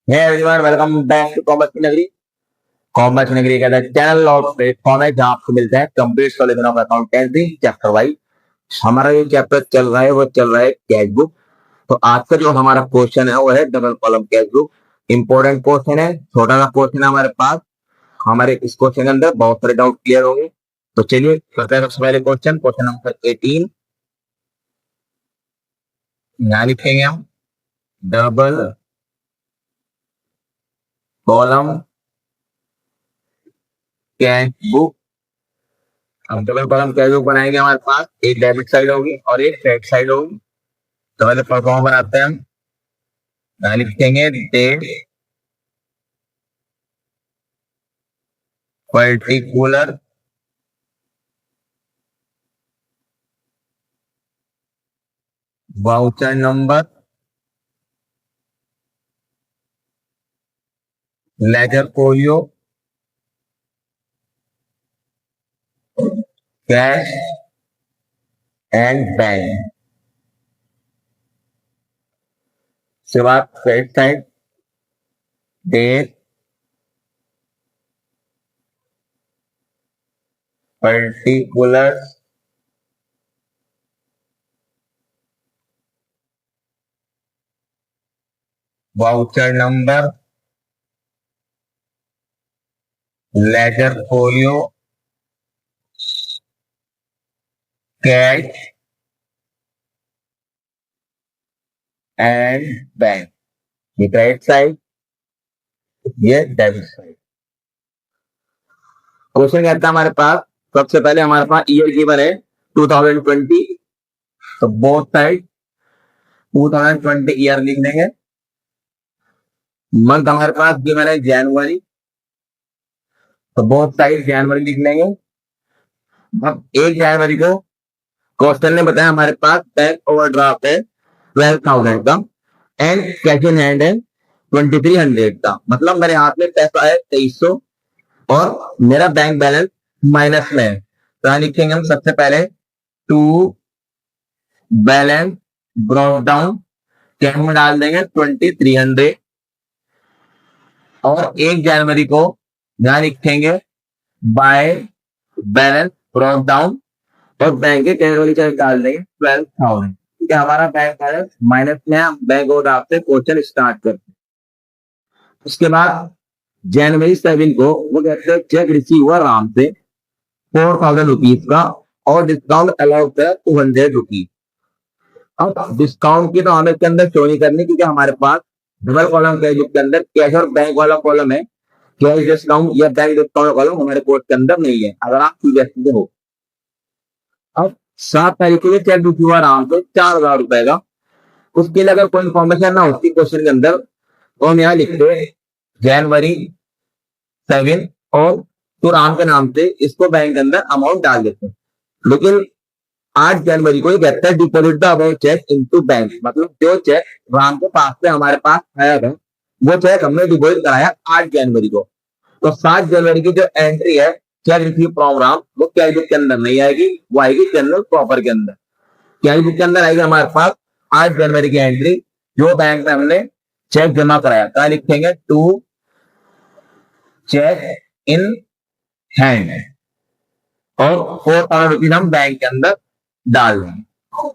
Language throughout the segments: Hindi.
Hey everyone, welcome back to commerce की नगरी। कॉमर्स की नगरी का चैनल और प्लेटफॉर्म है जहाँ आपको मिलता है complete solution of accountancy chapter wise. हमारा जो चैप्टर चल रहा है वो चल रहा है कैश बुक। तो आज का जो हमारा क्वेश्चन है वो है double column cash book. Important question है, छोटा सा क्वेश्चन है हमारे पास। हमारे इस क्वेश्चन के अंदर बहुत सारे डाउट क्लियर होंगे। तो चलिए करते हैं सबसे पहले क्वेश्चन क्वेश्चन नंबर 18। यहाँ लिखेंगे हम डबल कॉलम कैश बुक। अब डबल कॉलम कैश बुक बनाएंगे, हमारे पास एक डेबिट साइड होगी और एक क्रेडिट साइड होगी। तो पहले परफॉर्म बनाते हैं हम। यहाँ लिखेंगे date particular voucher number ledger folio cash and bank. उसके बाद credit side date particular voucher number ledger folio cash and bank. ये क्रेडिट साइड, ये डेबिट साइड। क्वेश्चन कहता है हमारे पास, सबसे पहले हमारे पास ईयर गिवन है 2020। तो बोथ साइड 2020 ईयर लिख देंगे। मंथ हमारे पास गिवन है जनवरी, तो बोथ साइड जनवरी लिख लेंगे। अब 1 जनवरी को क्वेश्चन ने बताया हमारे पास बैंक ओवरड्राफ्ट है 12,000 का एंड कैश इन हैंड है 2300 का। मतलब मेरे हाथ में पैसा है 2300 और मेरा बैंक बैलेंस माइनस में है। तो यहाँ लिखेंगे हम सबसे पहले to balance brought down, cash में डाल देंगे 2300 और 1 जनवरी को यहाँ लिखेंगे बाय बैलेंस ब्रॉट डाउन और बैंक के कैश वाली तरफ डाल देंगे 12,000। ठीक है, हमारा बैंक बैलेंस माइनस में है। बैंक ओवरड्राफ्ट से क्वेश्चन स्टार्ट करते हैं। उसके बाद जनवरी 7 को वो कहते हैं चेक रिसीव हुआ राम से 4,000 रुपीज का और डिस्काउंट अलाउड है 200 रुपीज। अब डिस्काउंट की तो हमें इसके अंदर शो नहीं करनी क्योंकि हमारे पास डबल कॉलम कैश बुक के अंदर कैश और बैंक वाला कॉलम है। कैश डिस्काउंट या बैंक डिस्काउंट कॉलम हमारे कोर्स के अंदर नहीं है अगर आप सीबीएसई से हो। अब 7 तारीख को चेक रिसीव हुआ राम से 4,000 रुपए का। उसके लिए अगर कोई इन्फॉर्मेशन ना होती क्वेश्चन के अंदर तो हम यहाँ लिखते जनवरी 7 और तो राम के नाम से इसको बैंक के अंदर अमाउंट डाल देते हैं। लेकिन 8 जनवरी को ये कहता है deposit the about cheque into bank. मतलब जो चेक राम के पास से हमारे पास आया था वो चेक हमने डिपॉजिट कराया 8 जनवरी को। तो 7 जनवरी की जो एंट्री है चेक रिसीव फ्रॉम राम वो कैश बुक के अंदर नहीं आएगी, वो आएगी जनरल प्रॉपर के अंदर। कैश बुक के अंदर आएगी हमारे पास 8 जनवरी की एंट्री जो बैंक में हमने चेक जमा कराया। तो लिखेंगे टू चेक इन हैंड और 4,000 रुपीज हम बैंक के अंदर डाल देंगे।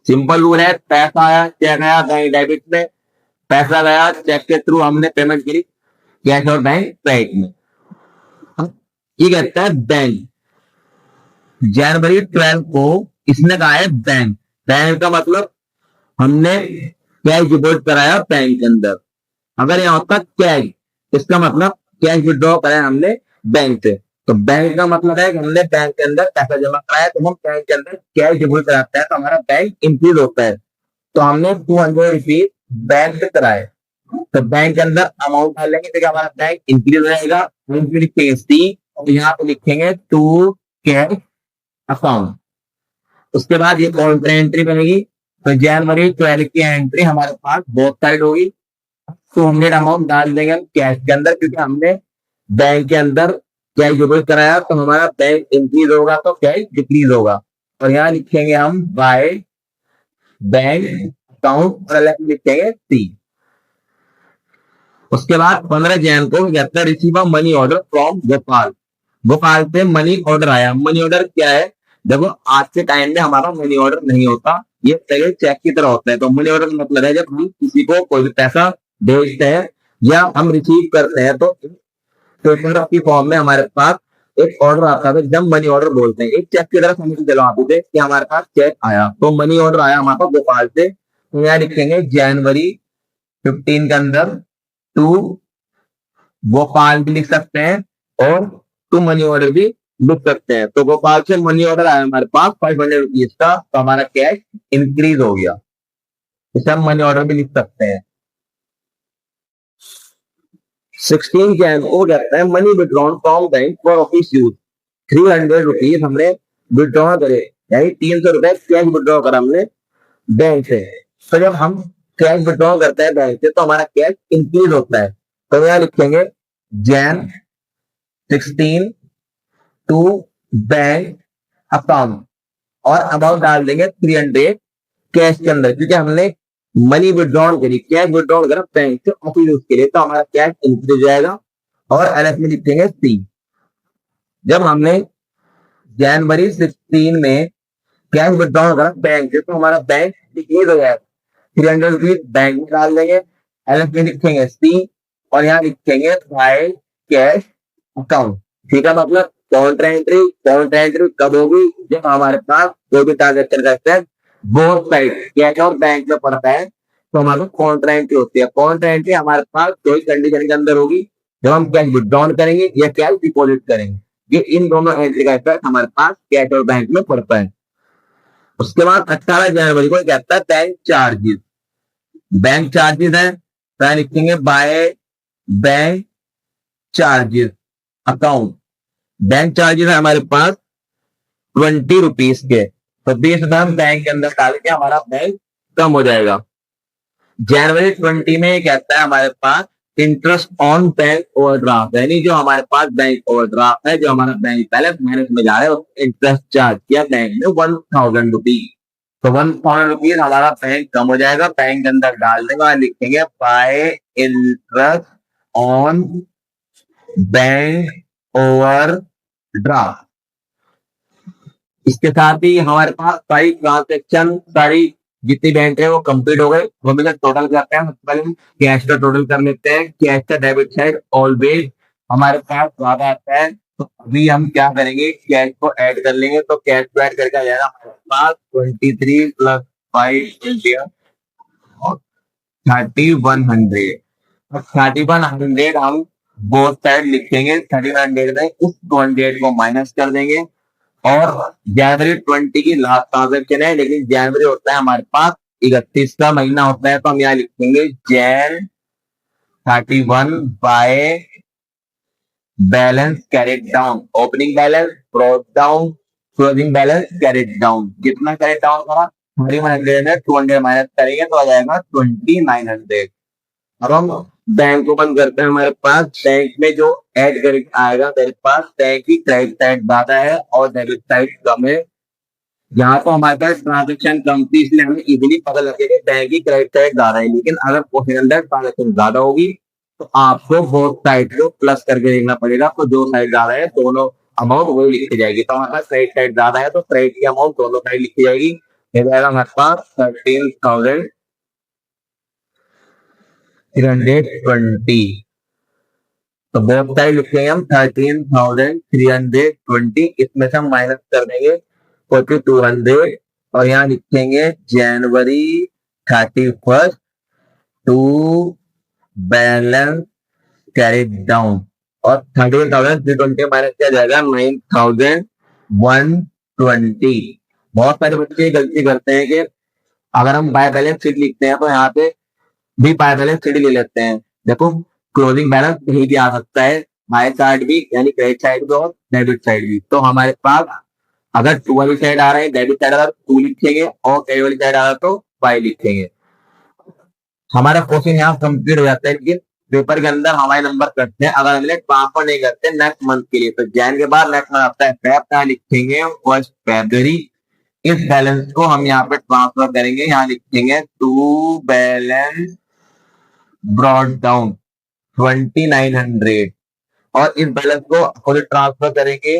सिंपल रूल है, पैसा आया चेक आया बैंक डेबिट में, पैसा गया चेक के थ्रू हमने पेमेंट करी कैश और बैंक क्रेडिट में। ये कहता है बैंक। जनवरी 12 को इसने कहा है बैंक। बैंक का मतलब हमने कैश डिपॉजिट कराया बैंक के अंदर। अगर यहाँ होता कैश, इसका मतलब कैश विड्रॉ कराया हमने बैंक से। तो बैंक का मतलब है कि हमने बैंक के अंदर पैसा जमा कराया तो हम बैंक के अंदर कैश डिपॉजिट कराते हैं तो हमारा बैंक इंक्रीज होता है। तो हमने 200 रुपीज बैंक से कराए तो बैंक के अंदर अमाउंट डालेंगे तो हमारा बैंक इंक्रीज हो जाएगा। लिखेंगे सी और यहाँ पे लिखेंगे टू कैश अकाउंट। उसके बाद ये काउंटर एंट्री बनेगी। तो जनवरी 12 की एंट्री हमारे पास बोथ साइड होगी। 200 अमाउंट डाल देंगे हम कैश के अंदर क्योंकि हमने बैंक के अंदर कैश डिपॉजिट कराया तो हमारा बैंक इंक्रीज होगा तो कैश डिक्रीज होगा। और यहाँ लिखेंगे हम बाय बैंक अकाउंट और अलग लिखेंगे सी। उसके बाद 15 जैन को कहता है receive a money order from Gopal. Gopal से मनी ऑर्डर आया। मनी ऑर्डर क्या है? देखो आज के टाइम में हमारा मनी ऑर्डर नहीं होता, ये पहले चेक की तरह होता है। तो मनी ऑर्डर मतलब है जब हम किसी को कोई भी पैसा भेजते हैं या हम रिसीव करते हैं तो पेपर की फॉर्म में हमारे पास एक ऑर्डर आता है जब मनी ऑर्डर बोलते हैं। एक चेक की तरह समझ चलो आप इसे कि हमारे पास चेक आया, तो मनी ऑर्डर आया हमारे पास गोपाल से। तो यहाँ लिखेंगे जनवरी 15 के अंदर टू गोपाल भी लिख सकते हैं और टू मनी ऑर्डर भी लिख सकते हैं। तो गोपाल से मनी ऑर्डर आया हमारे पास 500 रुपीज का, तो हमारा कैश इंक्रीज हो गया। इसे हम मनी ऑर्डर भी लिख सकते हैं। 16 जैन को कहता है money withdrawn from bank for office use. 300 rupees हमने विड्रॉ करे, यानी 300 रुपए कैश विड्रॉ करा हमने बैंक से। तो जब हम कैश विड्रॉ करते हैं बैंक से तो हमारा कैश इंक्रीज होता है। तो यहाँ लिखेंगे जैन 16 टू बैंक अकाउंट और अमाउंट डाल देंगे 300 कैश के अंदर, क्योंकि हमने मनी विड्रॉल करी, कैश विड्रॉल करा बैंक से ऑफिस यूज के लिए, तो हमारा कैश इंक्रीज हो जाएगा। और एलएफ में लिखेंगे सी। जब हमने जनवरी 16 में कैश विड्रॉल करा बैंक से तो हमारा बैंक डिक्रीज हो जाएगा। 300 रुपीज बैंक में डाल देंगे, एलएफ में लिखेंगे सी और यहाँ लिखेंगे बाय कैश अकाउंट। ठीक है, मतलब काउंटर एंट्री कब होगी? जब हमारे पास कोई भी ट्रांजेक्शन करते हैं बोथ साइड कैश और बैंक में पड़ता है तो हमारे काउंटर एंट्री होती है। काउंटर एंट्री हमारे पास कोई कंडीशन के अंदर होगी जब हम कैश विड्रॉल करेंगे या कैश डिपॉजिट करेंगे। ये इन दोनों एंट्री का इफेक्ट हमारे पास कैश और बैंक में पड़ता है। उसके बाद 18 जनवरी को कहता है बैंक चार्जेस। बैंक चार्जेस है तो लिखेंगे by bank charges account. Bank charges है हमारे पास 20 रुपीज के, तो 20 हम बैंक के अंदर डाल के हमारा बैंक कम हो जाएगा। जनवरी 20 में कहता है हमारे पास इंटरेस्ट ऑन बैंक ओवरड्राफ्ट, यानी जो हमारे पास बैंक ओवरड्राफ्ट है, जो हमारा बैंक बैलेंस माइनस में जा रहा है, इंटरेस्ट चार्ज किया बैंक ने 1000 रुपीज। तो 1000 रुपीज हमारा बैंक कम हो जाएगा, बैंक के अंदर डाल देंगे और लिखेंगे bye interest on bank overdraft. इसके साथ ही हमारे पास सारी ट्रांजेक्शन, सारी जितनी बैंक है वो कंप्लीट हो गए। वो मिला टोटल करते हैं। सबसे पहले हम कैश का टोटल कर लेते हैं। कैश का डेबिट साइड ऑलवेज हमारे पास ज्यादा आता है, तो अभी हम क्या करेंगे, कैश को ऐड कर लेंगे। तो कैश को ऐड करके आ जाएगा हमारे पास 23 प्लस 5 और 3100। अब 3100 हम बोथ साइड लिखेंगे। 3100 में उस 200 को माइनस कर देंगे। और जनवरी 20 की लास्ट ट्रांजेक्शन है, लेकिन जनवरी होता है हमारे पास 31 का महीना होता है, तो हम यहाँ लिखेंगे Jain 31 by balance carried down. Opening balance brought down, closing balance carried down. कितना कैरेट डाउन करा? 3100 है, 200 माइनस करेंगे तो आ जाएगा 2900। अब हम बैंक को बंद करते हैं। हमारे पास बैंक में जो ऐड करके आएगा, मेरे पास बैंक की क्रेडिट साइड ज्यादा है और डेबिट साइड कम है। यहाँ तो हमारे पास ट्रांजेक्शन कम थी, इसलिए हमें इजीली पता लगेगा बैंक की क्रेडिट साइड ज्यादा है। लेकिन अगर क्वेश्चन अंदर ट्रांजेक्शन ज्यादा होगी तो आपको बोथ साइड को प्लस करके देखना पड़ेगा। तो जो साइड ज्यादा है दोनों अमाउंट वही लिखी जाएगी। तो हमारे पास क्रेडिट साइड ज्यादा है तो क्रेडिट की अमाउंट दोनों साइड लिखी जाएगी। हमारे पास 13,320। तो बोथ साइड लिखेंगे हम 13,320। इसमें से हम माइनस कर देंगे 4200 और यहाँ लिखेंगे जनवरी 31 टू बैलेंस कैरेट डाउन। और 13,320 माइनस किया जाएगा 9,120। बहुत सारे बच्चे गलती करते हैं कि अगर हम बाय बैलेंस शीट लिखते हैं तो यहाँ पे भी बाय बैलेंस शीट ले लेते हैं। देखो क्लोजिंग बैलेंस कहीं भी आ सकता है, बाय साइड भी यानी क्रेडिट साइड भी और डेबिट साइड भी। तो हमारे पास अगर टू वाली साइड आ रहा है, डेबिट साइड अगर 2 लिखेंगे और क्रेडिट वाली साइड आ रहा है तो 5 लिखेंगे। हमारा क्वेश्चन यहाँ कंप्लीट हो जाता है, लेकिन पेपर के अंदर हमारे नंबर कटते हैं अगर हमने ट्रांसफर नहीं करते नेक्स्ट मंथ के लिए। तो जैन के बाद नेक्स्ट मंथ आता है फेब, यहाँ लिखेंगे 1 फरवरी। इस बैलेंस को हम यहाँ पे ट्रांसफर करेंगे, यहाँ लिखेंगे टू बैलेंस ब्रॉट डाउन। 2900 और इस बैलेंस को खुद ट्रांसफर करेंगे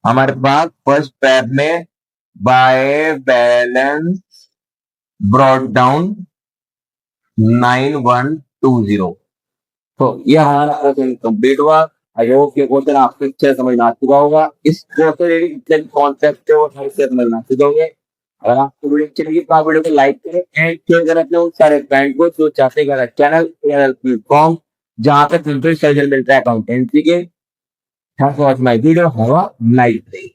हमारे पास फर्स्ट पैर में बाय बैलेंस ब्रॉड डाउन 9120। तो ये हमारा क्वेश्चन कंप्लीट हुआ। आई होप ये क्वेश्चन आपको अच्छे से समझ में आ चुका होगा। इस क्वेश्चन कॉन्सेप्ट है वो सही से समझ में आ चुके होंगे। अगर आपको वीडियो अच्छी लगी तो आप वीडियो को लाइक करें एंड शेयर करें अपने उन सारे फ्रेंड को जो चाहते हैं कि चैनल प्लेटफॉर्म जहाँ पे सिंपल मिलता है अकाउंटेंसी के। Thanks for watching my video. Have a nice day.